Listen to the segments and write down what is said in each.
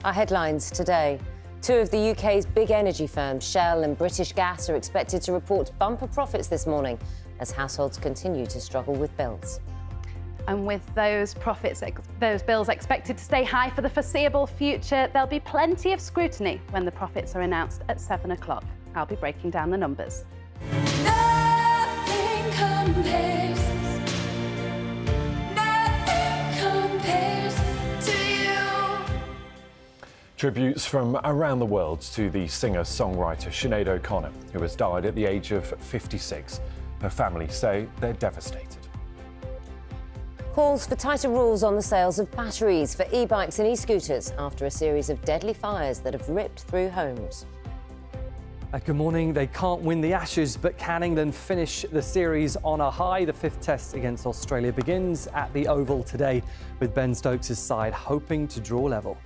Our headlines today. Two of the UK's big energy firms, Shell and British Gas, are expected to report bumper profits this morning as households continue to struggle with bills. And with those bills expected to stay high for the foreseeable future, there'll be plenty of scrutiny when the profits are announced at 7 o'clock. I'll be breaking down the numbers. Nothing compares to you. Tributes from around the world to the singer-songwriter Sinead O'Connor, who has died at the age of 56. Her family say they're devastated. Calls for tighter rules on the sales of batteries for e-bikes and e-scooters after a series of deadly fires that have ripped through homes. Good morning. They can't win the Ashes, but can England finish the series on a high? The fifth test against Australia begins at the Oval today, with Ben Stokes' side hoping to draw level.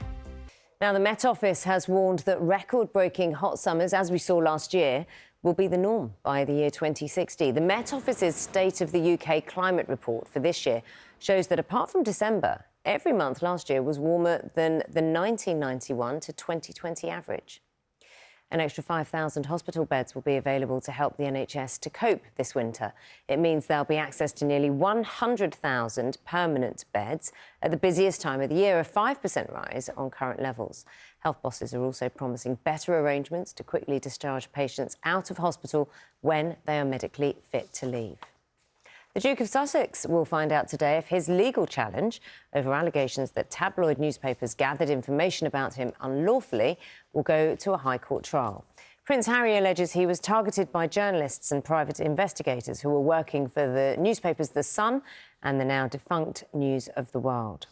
Now, the Met Office has warned that record-breaking hot summers, as we saw last year, will be the norm by the year 2060. The Met Office's State of the UK climate report for this year shows that apart from December, every month last year was warmer than the 1991 to 2020 average. An extra 5,000 hospital beds will be available to help the NHS to cope this winter. It means there'll be access to nearly 100,000 permanent beds at the busiest time of the year, a 5% rise on current levels. Health bosses are also promising better arrangements to quickly discharge patients out of hospital when they are medically fit to leave. The Duke of Sussex will find out today if his legal challenge over allegations that tabloid newspapers gathered information about him unlawfully will go to a High Court trial. Prince Harry alleges he was targeted by journalists and private investigators who were working for the newspapers The Sun and the now defunct News of the World.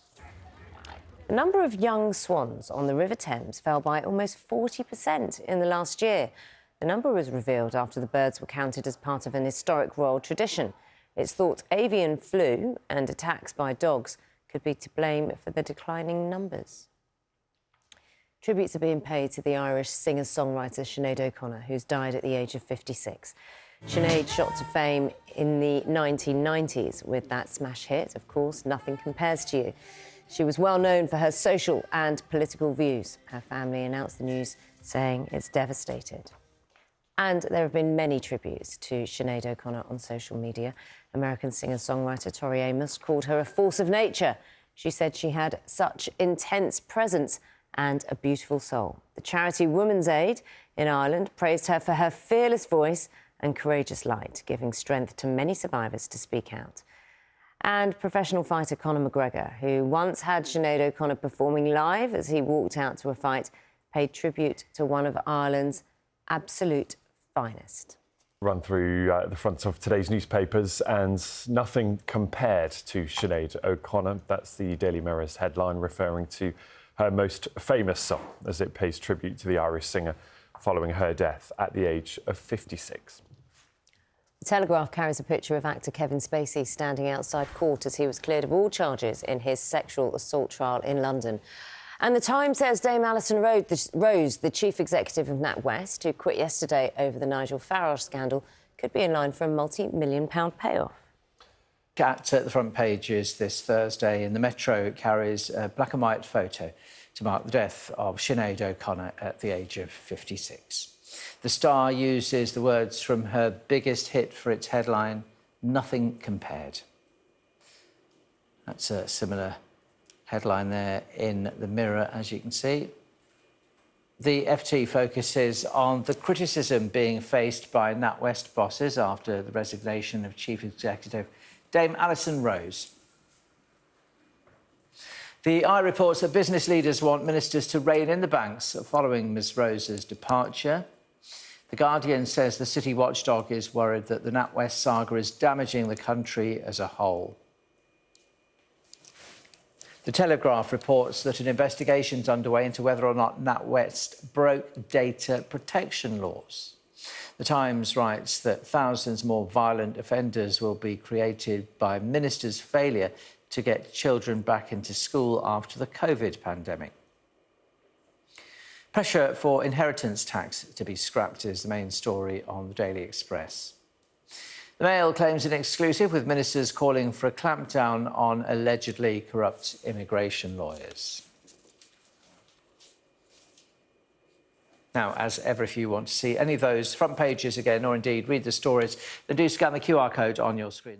The number of young swans on the River Thames fell by almost 40% in the last year. The number was revealed after the birds were counted as part of an historic royal tradition. It's thought avian flu and attacks by dogs could be to blame for the declining numbers. Tributes are being paid to the Irish singer-songwriter Sinead O'Connor, who's died at the age of 56. Sinead shot to fame in the 1990s with that smash hit, of course, Nothing Compares to You. She was well known for her social and political views. Her family announced the news, saying it's devastated. And there have been many tributes to Sinead O'Connor on social media. American singer-songwriter Tori Amos called her a force of nature. She said she had such intense presence and a beautiful soul. The charity Women's Aid in Ireland praised her for her fearless voice and courageous light, giving strength to many survivors to speak out. And professional fighter Conor McGregor, who once had Sinead O'Connor performing live as he walked out to a fight, paid tribute to one of Ireland's absolute finest. Run through the front of today's newspapers, and nothing compared to Sinead O'Connor. That's the Daily Mirror's headline, referring to her most famous song as it pays tribute to the Irish singer following her death at the age of 56. The Telegraph carries a picture of actor Kevin Spacey standing outside court as he was cleared of all charges in his sexual assault trial in London. And The Times says Dame Alison Rose, the chief executive of NatWest, who quit yesterday over the Nigel Farage scandal, could be in line for a multi-million-pound payoff. At the front pages this Thursday in the Metro, it carries a black and white photo to mark the death of Sinead O'Connor at the age of 56. The Star uses the words from her biggest hit for its headline, Nothing Compared. That's a similar headline there in the Mirror, as you can see. The FT focuses on the criticism being faced by NatWest bosses after the resignation of Chief Executive Dame Alison Rose. The Eye reports that business leaders want ministers to rein in the banks following Ms Rose's departure. The Guardian says the city watchdog is worried that the NatWest saga is damaging the country as a whole. The Telegraph reports that an investigation is underway into whether or not NatWest broke data protection laws. The Times writes that thousands more violent offenders will be created by ministers' failure to get children back into school after the COVID pandemic. Pressure for inheritance tax to be scrapped is the main story on the Daily Express. The Mail claims an exclusive with ministers calling for a clampdown on allegedly corrupt immigration lawyers. Now, as ever, if you want to see any of those front pages again, or indeed read the stories, then do scan the QR code on your screen.